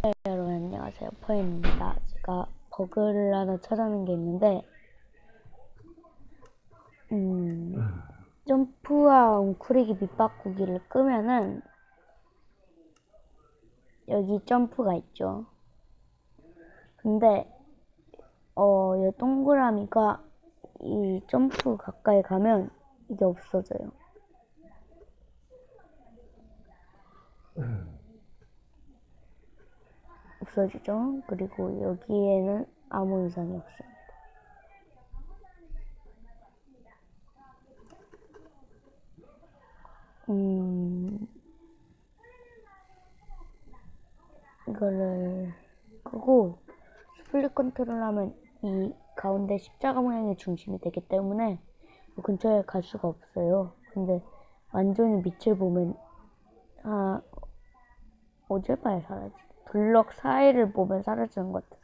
여러분 안녕하세요, 포엔입니다. 제가 버그를 하나 찾아낸 게 있는데 점프와 웅크리기 밑바꾸기를 끄면은 여기 점프가 있죠. 근데 이 동그라미가 이 점프 가까이 가면 이게 없어져요. 없어지죠. 그리고 여기에는 아무 이상이 없습니다. 이거를 끄고 스플릿 컨트롤 하면 이 가운데 십자가 모양의 중심이 되기 때문에 그 근처에 갈 수가 없어요. 근데 완전히 밑을 보면 어딜 봐야 사라지? 블럭 사이를 보면 사라지는 것 같은데.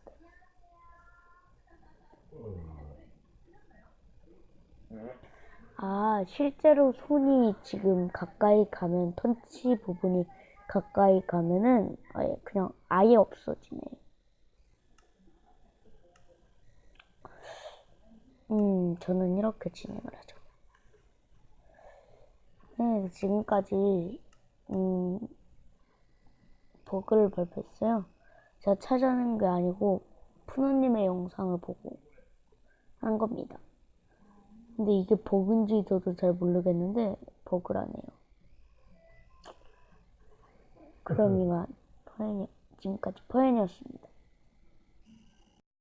실제로 손이 지금 가까이 가면 터치 부분이 가까이 가면은 그냥 아예 없어지네. 저는 이렇게 진행을 하죠. 네, 지금까지 버그를 발표했어요. 제가 찾아낸 게 아니고 푸노님의 영상을 보고 한 겁니다. 근데 이게 버그인지 저도 잘 모르겠는데 버그라네요. 그럼 이만 지금까지 포엔이었습니다.